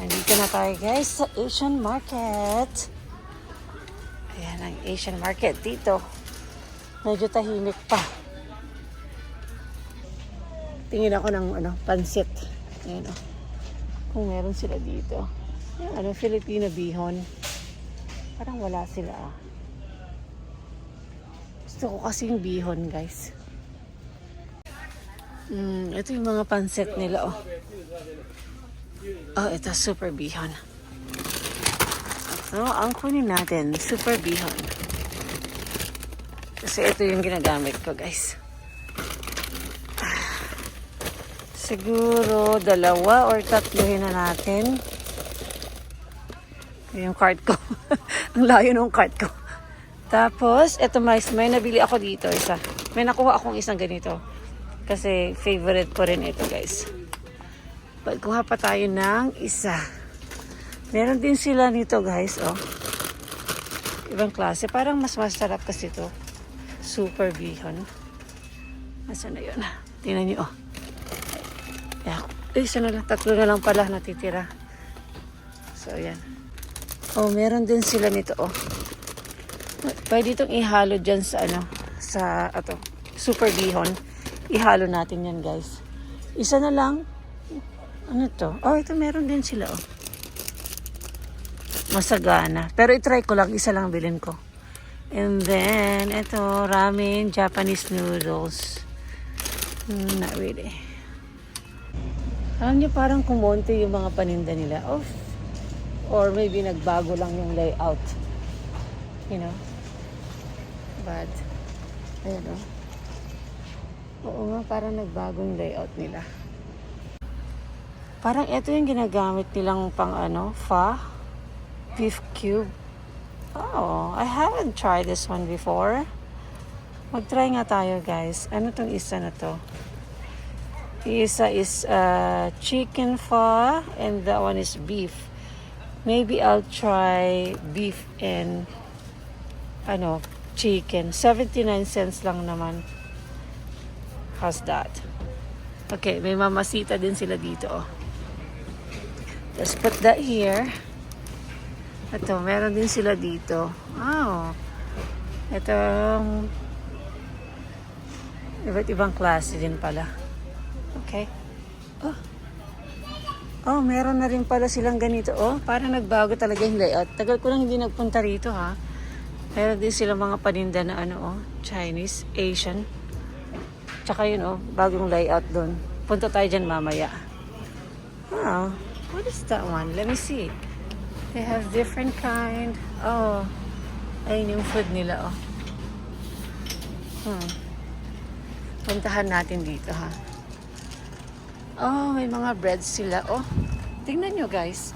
Nandito na tayo guys sa Asian Market. Ayan ang Asian Market dito. Medyo tahimik pa. Tingin ako ng pansit. Ayan o. Kung meron sila dito. Ayan, Filipino bihon. Parang wala sila Gusto ko kasi yung bihon guys. Ito yung mga pansit nila ito super bihon. So, ang kunin natin, super bihon. Kasi ito yung ginagamit ko, guys. Siguro, 2 or 3 na natin. Yung cart ko. Ang layo ng cart ko. Tapos, ito may nabili ako dito, isa. May nakuha akong isang ganito. Kasi, favorite ko rin ito, guys. Pagkuha pa tayo ng isa. Meron din sila nito guys, Ibang klase. Parang mas masarap kasi ito. Super bihon. Nasaan na yun? Tingnan nyo, isa na lang. 3 na lang pala natitira. So, ayan. Meron din sila nito, Pwede itong ihalo dyan sa super bihon. Ihalo natin yan, guys. Isa na lang. Ano to? Ito meron din sila, Masagana. Pero itry ko lang. Isa lang bilhin ko. And then, ito, ramen, Japanese noodles. Not really. Alam niyo, parang kumonte yung mga paninda nila. Or maybe nagbago lang yung layout. You know? But, ayan, Oo nga, parang nagbago yung layout nila. Parang ito yung ginagamit nilang pang pho, beef cube. I haven't tried this one before. Mag-try nga tayo, guys. Ano tong isa na to? Isa is chicken pho and that one is beef. Maybe I'll try beef and chicken. 79 cents lang naman. How's that? Okay, may mamasita din sila dito, Let's put that here. Ito, meron din sila dito. Ito, iba't ibang klase din pala. Okay. Meron na rin pala silang ganito. Parang nagbago talaga yung layout. Tagal ko lang hindi nagpunta rito, ha. Meron din silang mga paninda na Chinese, Asian. Tsaka yun, bagong layout doon. Punta tayo dyan mamaya. What is that one? Let me see. They have different kind. Ayun yung food nila, Puntahan natin dito, ha. May mga breads sila, Tingnan nyo, guys.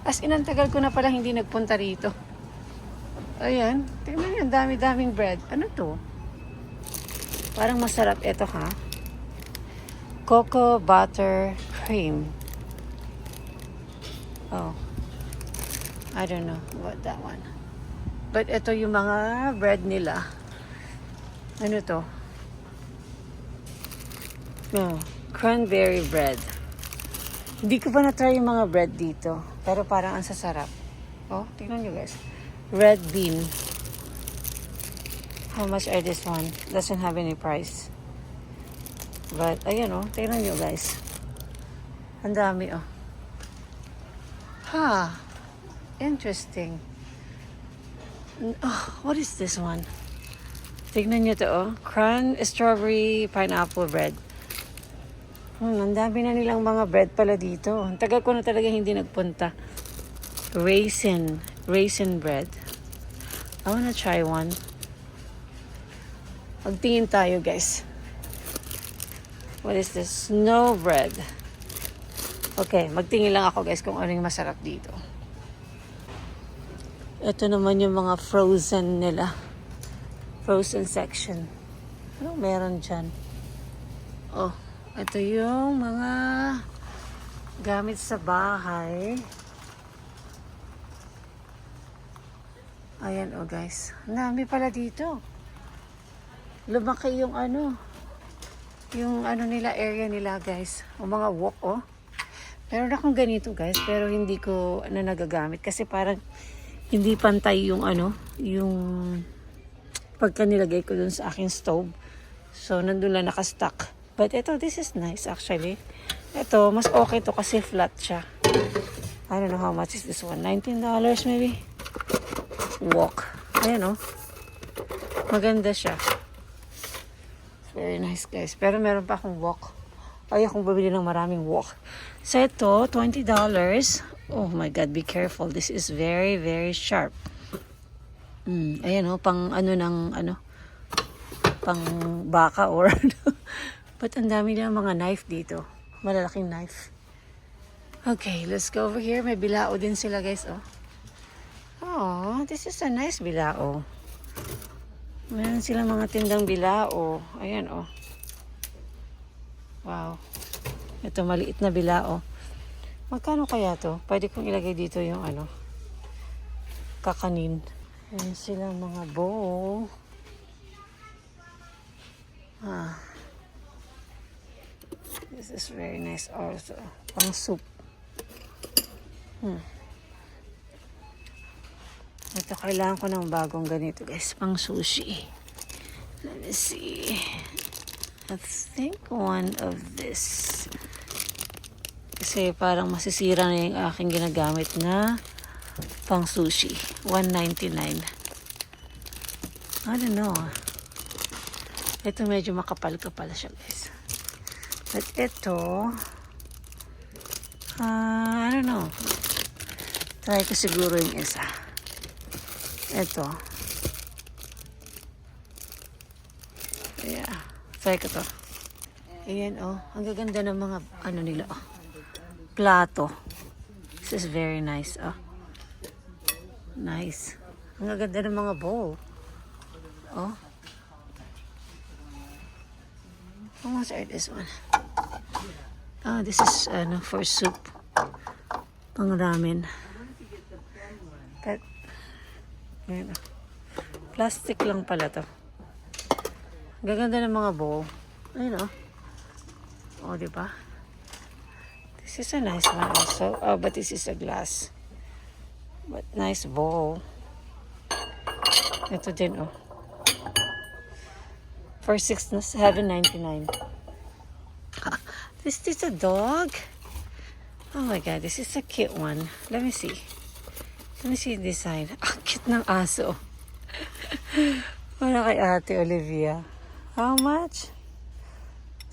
As in, ang tagal ko na pala hindi nagpunta rito. Ayan. Tingnan nyo, dami-daming bread. Ano to? Parang masarap ito, ha. Cocoa butter cream. I don't know what that one. But ito yung mga bread nila. Ano to? Cranberry bread. Hindi ko pa na-try yung mga bread dito. Pero parang ang sasarap. Tingnan nyo guys. Red bean. How much are this one? Doesn't have any price. But, ayan tingnan nyo guys. Ang dami Interesting. What is this one? Tignan nyo to, strawberry pineapple bread. Ang dami na nilang mga bread pala dito. Ang tagal ko na talaga hindi nagpunta. Raisin bread. I wanna try one. Magtingin tayo, guys. What is this? Snow bread. Okay, magtingin lang ako, guys, kung ano yung masarap dito. Ito naman yung mga frozen nila. Frozen section. Anong meron dyan? Ito yung mga gamit sa bahay. Ayan guys. Ang dami pala dito. Lumaki yung yung nila, area nila, guys. O mga wok, Meron akong ganito guys, pero hindi ko nagagamit kasi parang hindi pantay yung yung pagka nilagay ko dun sa aking stove. So, nandun lang nakastock. But ito, this is nice actually. Ito, mas okay to kasi flat siya. I don't know how much is this one. $19 maybe? Wok. Ayan maganda siya. Very nice guys. Pero meron pa akong wok. Ay, akong bumili ng maraming wok. So ito, $20. Oh my God, be careful. This is very, very sharp. Ayan pang pang baka or But ang dami na mga knife dito. Malalaking knife. Okay, let's go over here. May bilao din sila guys, Oh, this is a nice bilao. Meron silang mga tindang bilao. Ayan, Wow. Ito, maliit na bilao. Magkano kaya to? Pwede kong ilagay dito yung kakanin. Ayan silang mga bowl. This is very nice also. Pang soup. Ito, kailangan ko ng bagong ganito guys. Pang sushi. Let me see. I think one of this. Kasi parang masisira na yung aking ginagamit na pang sushi. $1.99. I don't know. Ito medyo makapal-kapal siya guys. But ito, I don't know. Try ko siguro yung isa. Ito. Yeah. Try ko to. Ayan ang gaganda ng mga nila plato. This is very nice Nice. Ang gaganda ng mga bowl. How much are this one? This is for soup. Pang ramen. But ayan, plastic lang pala to. Gaganda ng mga bowl. Ayun diba? This is a nice one also. But this is a glass. But nice bowl. Ito din for $7.99. This is a dog. Oh my God, this is a cute one. Let me see. Let me see this side. Cute ng aso. Para kay Ate Olivia. How much?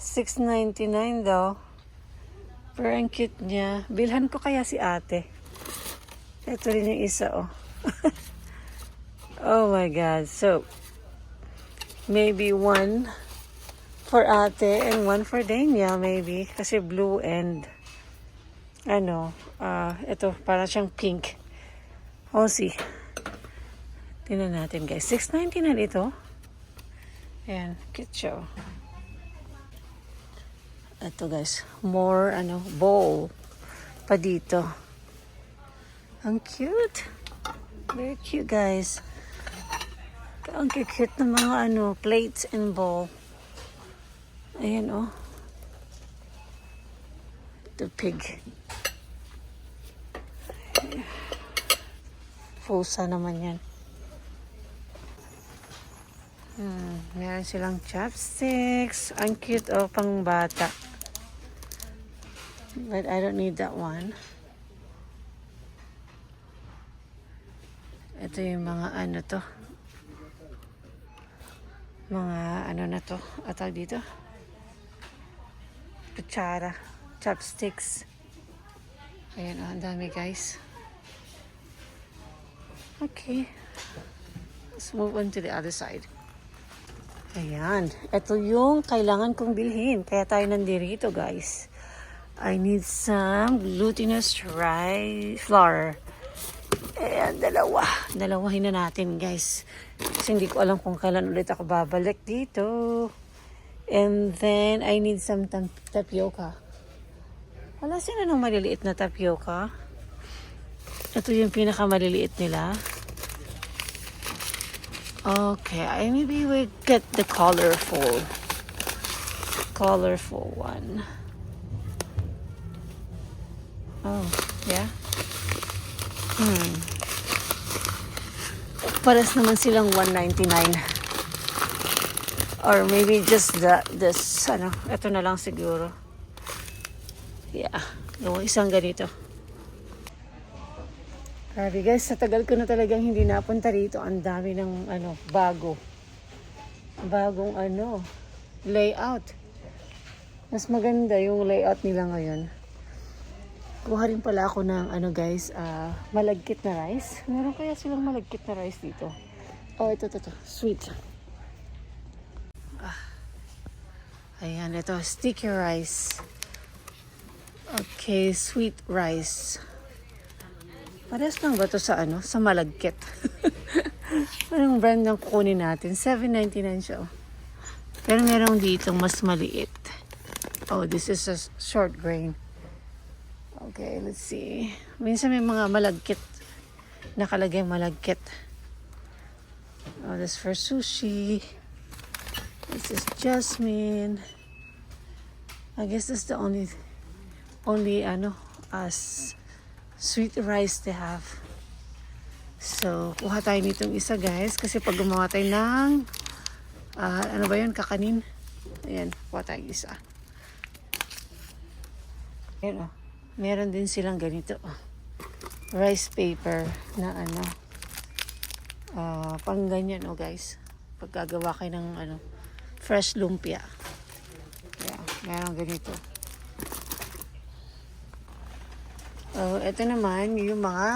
$6.99 daw. Pero ang cute niya. Bilhan ko kaya si ate. Ito rin yung isa Oh my God. So, maybe one for ate and one for Daniel maybe. Kasi blue and ito para siyang pink. See. Tingnan natin guys. $6.99 ito. Ayan, cute siya. Ito guys, more bowl pa dito. Ang cute. Very cute guys. Ang cute ng mga plates and bowl. Ayan The pig. Fusa naman yan. Meron silang chopsticks. Ang cute pang bata. But I don't need that one. Ito yung mga to. Mga na to. Atag dito. Kutsara. Chopsticks. Ayan ang dami guys. Okay. Let's move on to the other side. Ayan. Ito yung kailangan kong bilhin. Kaya tayo nandito guys. I need some glutinous rice flour. Ayan, dalawahin na natin guys. Kasi hindi ko alam kung kailan ulit ako babalik dito. And then, I need some tapioca. Wala sila ng maliliit na tapioca. Ito yung pinakamaliliit nila. Okay, maybe we get the colorful one. Oh, yeah. Pares naman silang 199. Or maybe just this, ito na lang siguro. Yeah, yung isang ganito. Grabe guys, sa tagal ko na talagang hindi napunta rito. Ang dami ng bagong layout. Mas maganda yung layout nila ngayon. Kuha rin pala ako ng guys, malagkit na rice. Meron kaya silang malagkit na rice dito? Oh, ito, sweet. Ayan, ito, sticky rice. Okay, sweet rice. Parehas lang ba ito sa sa malagkit? Anong brand ng kukunin natin? $7.99 siya. Pero meron dito mas maliit. Oh, this is a short grain. Okay, let's see. Minsan may mga malagkit. Nakalagay malagkit. Oh, this for sushi. This is jasmine. I guess this is the only as sweet rice they have. So, kuha tayo nitong isa guys. Kasi pag gumawa tayo ng kakanin. Ayan, kuha tayo isa. Ayan o. Meron din silang ganito. Rice paper na pang ganyan guys. Pag gagawa kayo ng fresh lumpia. Ayan, meron ganito. Ito naman yung mga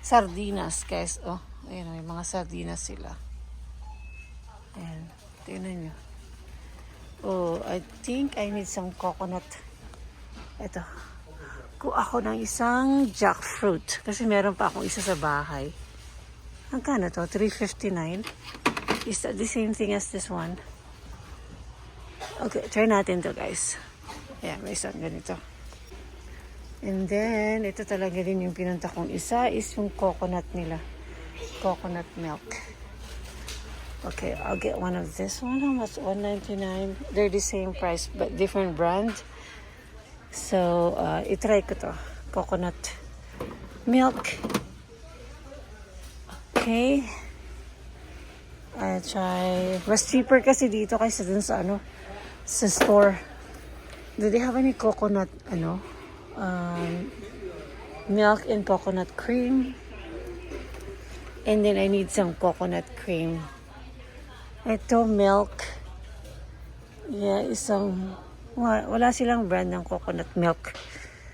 sardinas guys. Oh, ayan, may mga sardinas sila. Ayan, tingnan nyo. Oh, I think I need some coconut. Ito. Kuha ako ng isang jackfruit. Kasi meron pa akong isa sa bahay. Magkano to? $3.59. Is that the same thing as this one? Okay, try natin to guys. Ayan, may isang ganito. And then, ito talaga din yung pinunta kong isa is yung coconut nila. Coconut milk. Okay, I'll get one of this one. How much? $1.99. They're the same price but different brand. So, itry ko to. Coconut milk. Okay. I'll try. Mas cheaper kasi dito kaysa dun sa sa store. Do they have any coconut milk and coconut cream? And then I need some coconut cream. Ito milk. Yeah, wala silang brand ng coconut milk.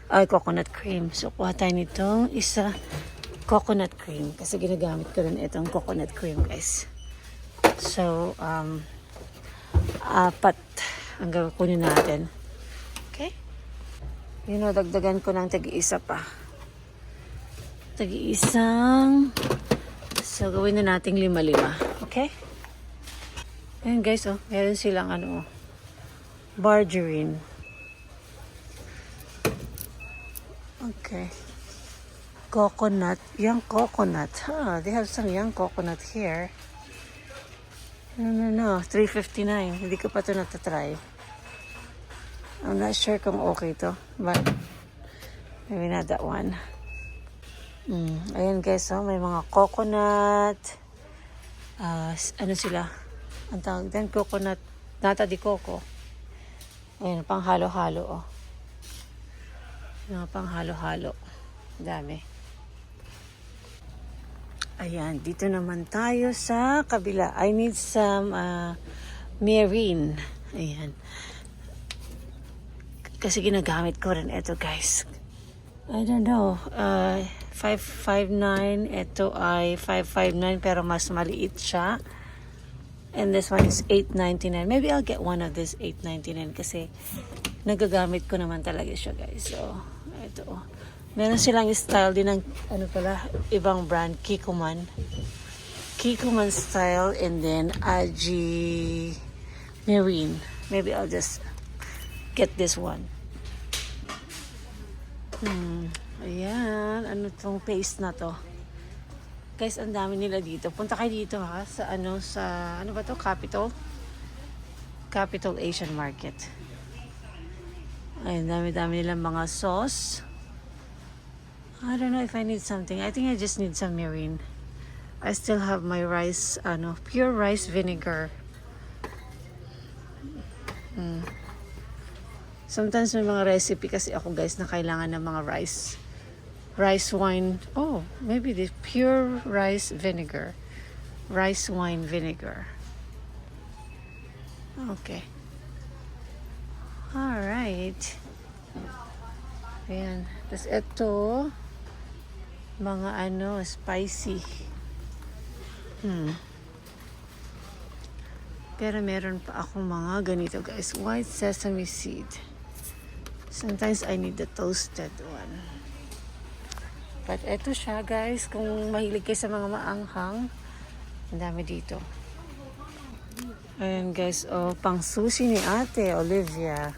Coconut cream. So kuha tayo nitong isa coconut cream kasi ginagamit ko rin itong coconut cream guys. So apat ang gagawin natin. Okay? Dagdagan ko ng tag-iisa pa. Tag-iisang. So, gawin na nating 5-5. Okay? Ayan guys, meron silang margarine. Okay. Coconut. Young coconut. They have some young coconut here. No. $3.59. Hindi ko pa ito natatry. I'm not sure kung okay to, but maybe not that one. Ayan guys, may mga coconut. Sila? Ang tawag din, coconut, nata di coco. Ayan, pang halo-halo. Mga pang halo-halo. Dami. Ayan, dito naman tayo sa kabila. I need some mirin. Ayan. Kasi ginagamit ko rin ito guys. I don't know. $5.59. Ito ay $5.59 pero mas maliit siya. And this one is $8.99. Maybe I'll get one of this $8.99 kasi nagagamit ko naman talaga siya guys. So, ito. Meron silang style din ng ibang brand. Kikkoman. Kikkoman style and then Aji Marine. Maybe I'll just get this one. Ayan. Ano tong paste na to? Guys, ang dami nila dito. Punta kayo dito sa ano ba to? Capital Asian Market. Ay, dami-dami nilang mga sauce. I don't know if I need something. I think I just need some mirin. I still have my rice, pure rice vinegar. Sometimes may mga recipe kasi ako guys na kailangan ng mga rice wine. Oh, maybe the pure rice vinegar. Rice wine vinegar. Okay. Alright. Ayan. Tapos ito, mga spicy. Pero meron pa akong mga ganito guys. White sesame seed. Sometimes I need the toasted one. But eto siya guys. Kung mahilig kayo sa mga maanghang, ang dami dito. Ayan guys. Oh, pang sushi ni Ate Olivia.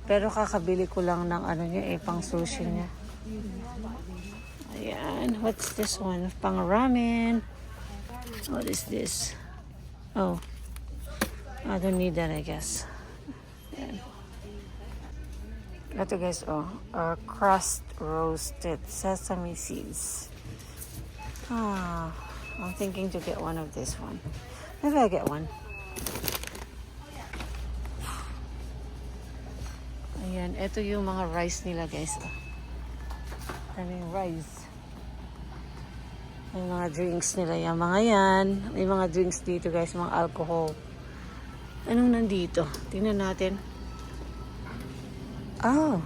Pero kakabili ko lang ng niya pang sushi niya. Ayan. What's this one? Pang ramen. What is this? Oh. I don't need that, I guess. Ayan. Ito guys, crust roasted sesame seeds. I'm thinking to get one of this one. Maybe I get one. Ayan, ito yung mga rice nila guys. Rice. May mga drinks nila yan. Mga yan. May mga drinks dito guys, mga alcohol. Anong nandito? Tingnan natin. Oh.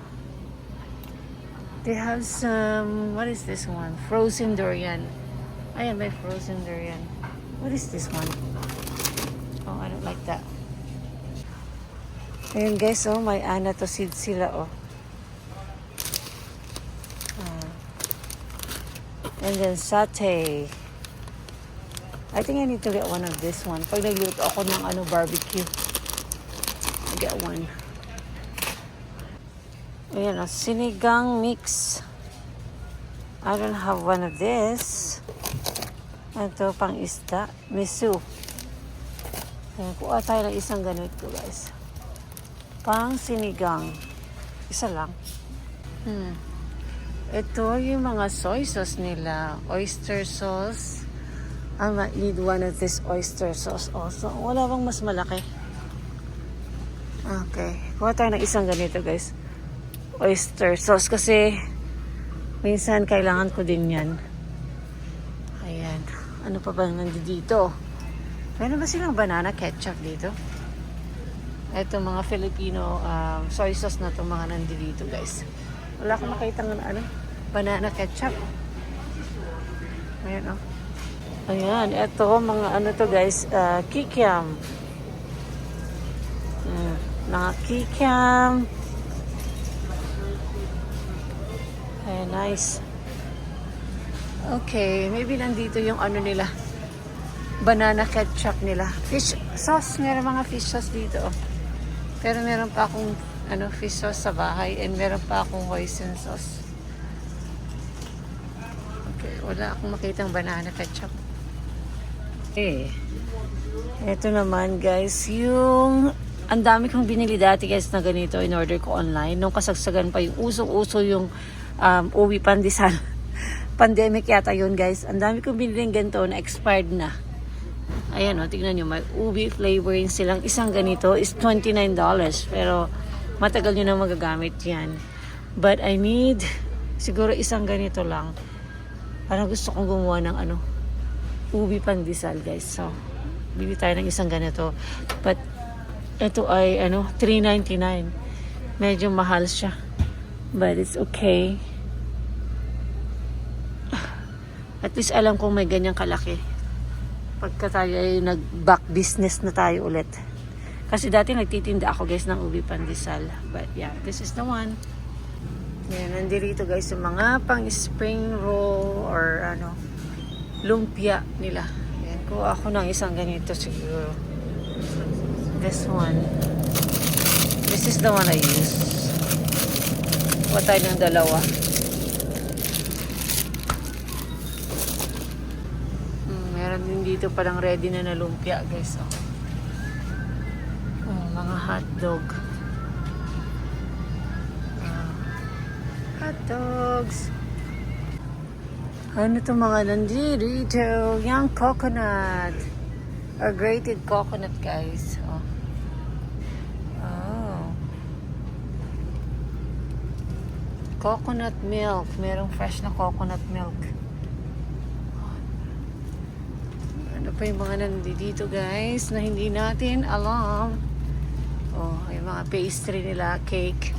They have some, what is this one? Frozen durian. Ayan, may frozen durian. What is this one? Oh, I don't like that. Ayan guys, may anato seed sila, And then satay. I think I need to get one of this one. Pag nagluto ako ng barbecue, I get one. Ayan, sinigang mix. I don't have one of this. Ito, pang isda. Miso. Ayan, kuha tayo ng isang ganito, guys. Pang sinigang. Isa lang. Ito, yung mga soy sauce nila. Oyster sauce. I might need one of this oyster sauce also. Wala bang mas malaki? Okay. Kuha tayo ng isang ganito, guys. Oyster sauce kasi minsan kailangan ko din yan. Ayan. Ano pa ba nandito? Meron ba silang banana ketchup dito? Ito mga Filipino soy sauce na itong mga nandito guys. Wala akong makita ng banana ketchup. Ayan Ayan. Ito mga to guys. Kikiam. Mga kikiam. Nice. Okay, maybe nandito yung nila. Banana ketchup nila. Fish sauce, meron mga fish sauce dito. Pero meron pa akong fish sauce sa bahay and meron pa akong hoisin sauce. Okay, wala akong makitang banana ketchup. Okay. Ito naman guys, yung ang dami kong binili dati guys na ganito in order ko online. Nung kasagsagan pa yung usong-uso yung uwi pandesal. Pandemic yata yun guys. Ang dami kong biniling ganito na expired na. Ayan tingnan nyo. May ubi flavoring silang isang ganito is $29. Pero matagal nyo na magagamit yan. But I need siguro isang ganito lang. Parang gusto kong gumawa ng ubi pandesal guys. So, bili tayo ng isang ganito. But ito ay $3.99. Medyo mahal siya. But it's okay. At least alam kong may ganyang kalaki. Pagka tayo ay nag-back business na tayo ulit. Kasi dati nagtitinda ako guys ng ubi pandesal. But yeah, this is the one. Yan, nandito guys yung mga pang spring roll or lumpia nila. Yan, kuha ako ng isang ganito siguro. This one. This is the one I use. Kuha tayo ng dalawa. Meron din dito palang ready na lumpia guys. Mga hotdog. hot dogs. Ano to mga nandito? Yung coconut. Or grated coconut, guys. Oh. Oh. Coconut milk. Merong fresh na coconut milk. Ano pa yung mga nandito, guys, na hindi natin alam. Oh, yung mga pastry nila, cake.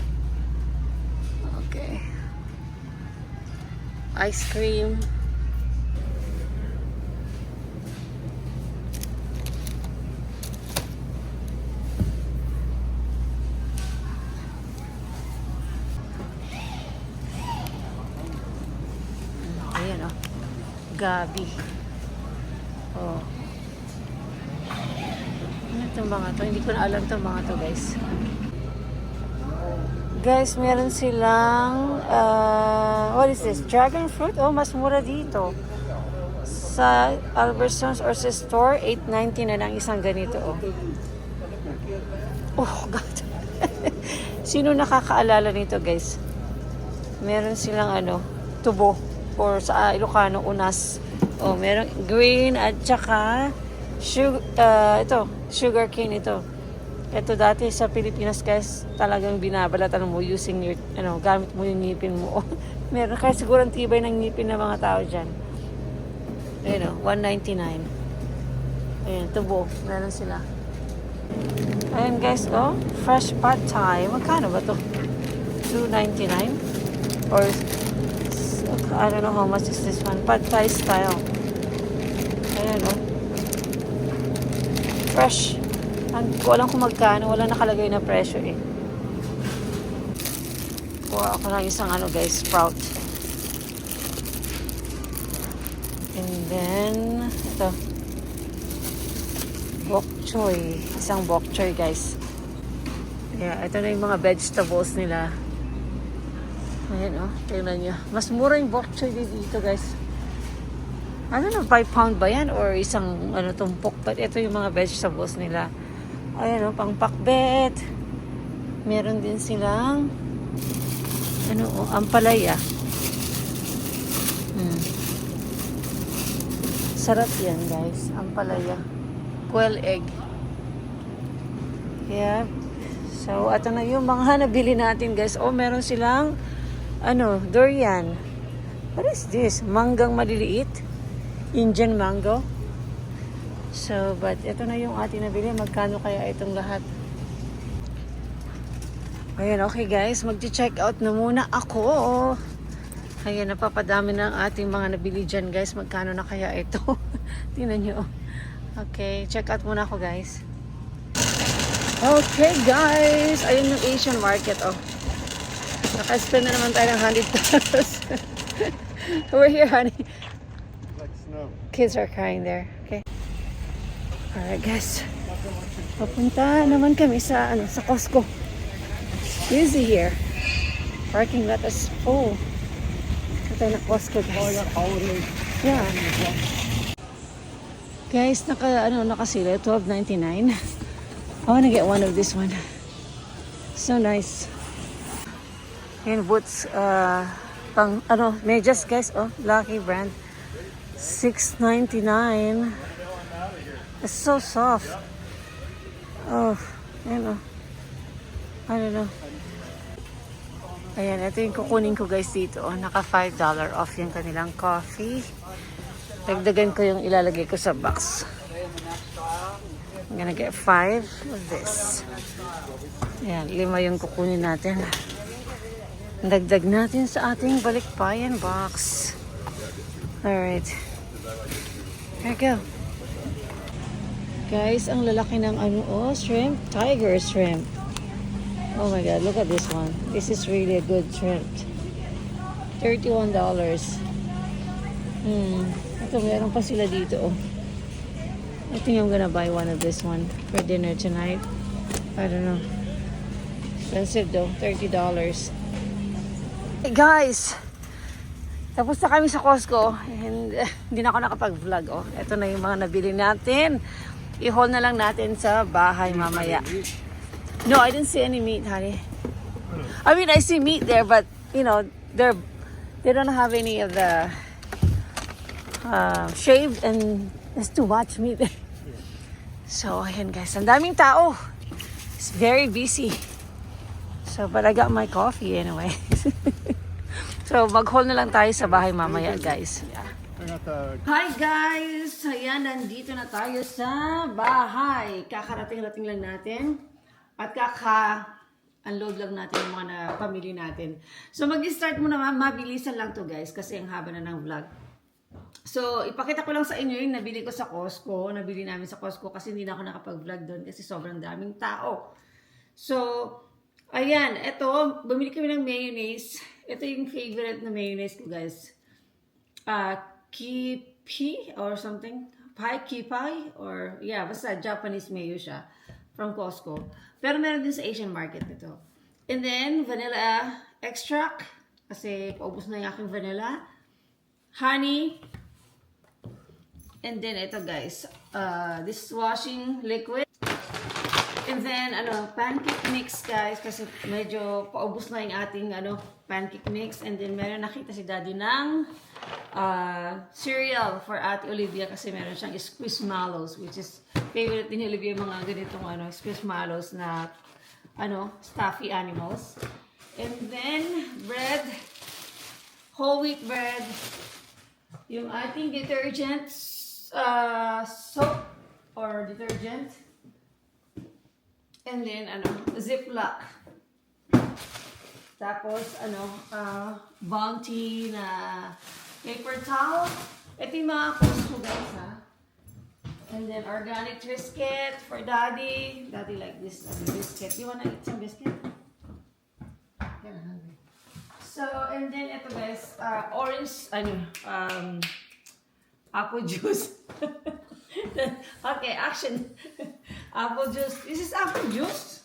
Okay. Ice cream. Ayan, oh. Gabi. Oh. Ano itong mga to? Hindi ko na alam itong mga to, guys. Guys, meron silang what is this? Dragon fruit? Oh, mas mura dito. Sa Albertsons or sa store, $8.90 na lang isang ganito, oh. Oh, God. Sino nakakaalala nito, guys? Meron silang tubo. Or sa Ilocano, unas. Oh, merong green at saka sugar cane ito. Ito dati sa Pilipinas, guys, talagang binabalatan mo using your, gamit mo yung ngipin mo. Meron, kaya siguro ang tibay ng ngipin ng mga tao dyan. Ayun, $1.99. Ayun, tubo. Meron sila. Ayun, guys, oh, fresh pad thai. Magkano ba to? $2.99? Or, I don't know how much is this one. Pad thai style. Ayun, oh. Fresh. Hindi ko alam kung magkano. Wala nakalagay na presyo eh. Kuha ako ng isang guys, sprout. And then, ito. Bok choy. Isang bok choy, guys. Yeah, ito na yung mga vegetables nila. Ayan, oh. Tingnan nyo. Mas mura yung bok choy dito, guys. I don't know, 5 pound ba yan? Or isang, tumpok. But ito yung mga vegetables nila. Ayan, pang pakbet. Meron din silang ampalaya. Sarap yan, guys. Ampalaya. Quail egg. Yeah. So, ito na yung mga nabili natin, guys. Oh, meron silang durian. What is this? Manggang maliliit. Indian mango. So, but ito na yung ating nabili. Magkano kaya itong lahat? Ayan, okay guys. Mag-check out na muna ako. Ayan, napapadami na ang ating mga nabili dyan, guys. Magkano na kaya ito? Tingnan nyo. Okay, check out muna ako, guys. Okay, guys. Ayun yung Asian market, oh. Naka-spend na naman tayo ng $100. We're here, honey. Kids are crying there. Okay. Alright, guys. Papunta naman kami sa Costco. Busy here. Parking lot is full. Ito na Costco, guys. Yeah. Guys, nakasila $12.99. I wanna get one of this one. So nice. Yan, boots, medyas, guys, oh, Lucky brand. $6.99. It's so soft. Oh, ayan, oh. I don't know. Ayan, ito yung kukunin ko, guys, dito. Oh, naka $5 off yung kanilang coffee. Dagdagan ko yung ilalagay ko sa box. I'm gonna get 5 of this. Ayan, 5 yung kukunin natin. Dagdag natin sa ating balikbayan box. Alright. There you go. Guys, ang lalaki ng shrimp. Tiger shrimp. Oh my God, look at this one. This is really a good shrimp. $31. Ito, meron pa sila dito, oh. I think I'm gonna buy one of this one for dinner tonight. I don't know. Expensive though, $30. Hey guys! Tapos na kami sa Costco. And hindi na ako nakapag-vlog, oh. Ito na yung mga nabili natin. I-haul na lang natin sa bahay mamaya. No, I didn't see any meat, honey. I mean, I see meat there, but you know, they don't have any of the shaved and there's too much meat. So, ayan guys, ang daming tao. It's very busy. So, but I got my coffee anyway. So, mag-haul na lang tayo sa bahay mamaya, guys. Yeah. Hi guys! Ayan, nandito na tayo sa bahay. Kakarating-rating lang natin. At unload lang natin yung mga pamili natin. So, mag-start muna, mabilisan lang to guys, kasi ang haba na ng vlog. So, ipakita ko lang sa inyo yung nabili ko sa Costco. Nabili namin sa Costco kasi hindi na ako nakapag-vlog doon kasi sobrang daming tao. So, ayan, ito, bumili kami ng mayonnaise. Ito yung favorite na mayonnaise ko guys. Kipi or something. Kipai or yeah, basta Japanese mayo siya from Costco. Pero meron din sa Asian market nito. And then, vanilla extract. Kasi paubos na yung aking vanilla. Honey. And then, ito guys. Dishwashing liquid. And then, pancake mix guys. Kasi medyo paubos na yung ating, pancake mix. And then, meron nakita si Daddy ng cereal for Ate Olivia. Kasi meron siyang Squishmallows. Which is favorite ni Olivia mga ganitong, Squishmallows na, stuffy animals. And then, bread. Whole wheat bread. Yung ating detergent, soap or detergent. And then, Ziploc. Tapos, Bounty na paper towel. Ito yung mga Costco guys, ha. And then, organic biscuit for Daddy. Daddy like this biscuit. You wanna eat some biscuit? Yeah, I'm hungry. So, and then, ito guys, orange, apple juice. Okay, action. Apple juice. This is apple juice?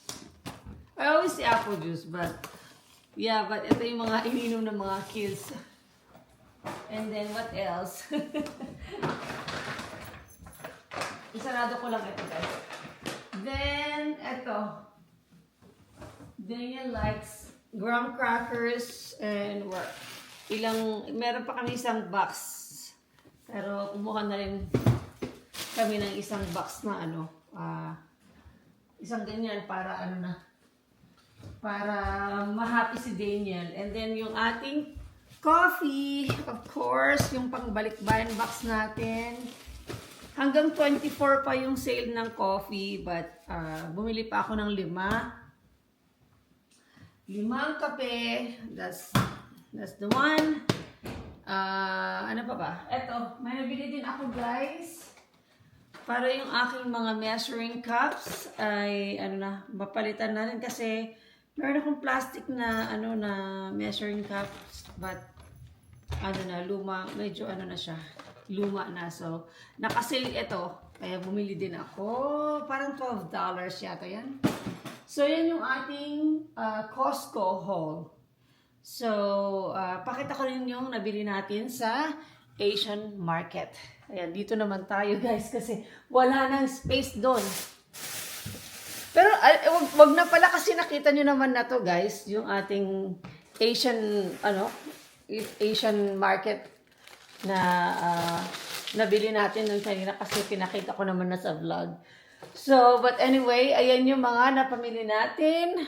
I always say apple juice, but yeah, but ito yung mga ininom ng mga kids. And then, what else? Isarado ko lang ito, guys. Then, ito. Daniel likes graham crackers and what? Meron pa kami isang box. Pero kumuha na rin kami ng isang box na isang ganyan para para ma-happy si Daniel. And then yung ating coffee, of course, yung pangbalikbayan box natin. Hanggang 24 pa yung sale ng coffee, but bumili pa ako ng 5 kape. That's the one. Ano pa ba? Eto, may nabili din ako guys. Para yung aking mga measuring cups ay mapalitan na rin kasi meron akong plastic na na measuring cups, but luma, medyo na siya. Luma na. So, nakasale ito. Kaya bumili din ako. Parang $12 yata yan. So, yan yung ating Costco haul. So, pakita ko rin yung nabili natin sa Asian market. Ayan, dito naman tayo guys kasi wala nang space doon. Pero wag na pala kasi nakita nyo naman na to guys, yung ating Asian, Asian market na nabili natin nung kanina kasi pinakita ko naman na sa vlog. So, but anyway, ayan yung mga napamili natin.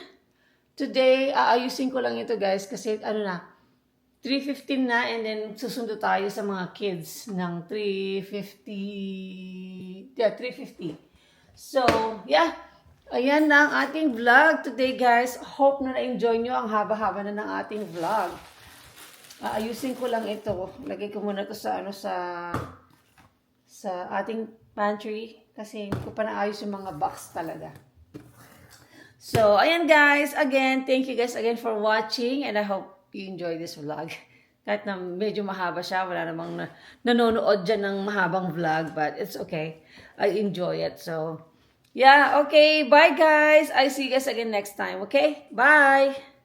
Today, aayusin ko lang ito guys kasi 3:15 na and then susundo tayo sa mga kids ng 3:50. Yeah, 3:50. So, yeah. Ayan na ang ating vlog today guys. Hope na na-enjoy nyo ang haba-haba na ng ating vlog. Aayusin ko lang ito. Lagay ko muna ito sa ating pantry kasi hindi ko pa naayos yung mga box talaga. So, ayan guys. Again, thank you guys again for watching and I hope you enjoy this vlog. Kahit na medyo mahaba siya, wala namang nanonood dyan ng mahabang vlog, but it's okay. I enjoy it. So, yeah, okay. Bye guys. I see you guys again next time. Okay? Bye!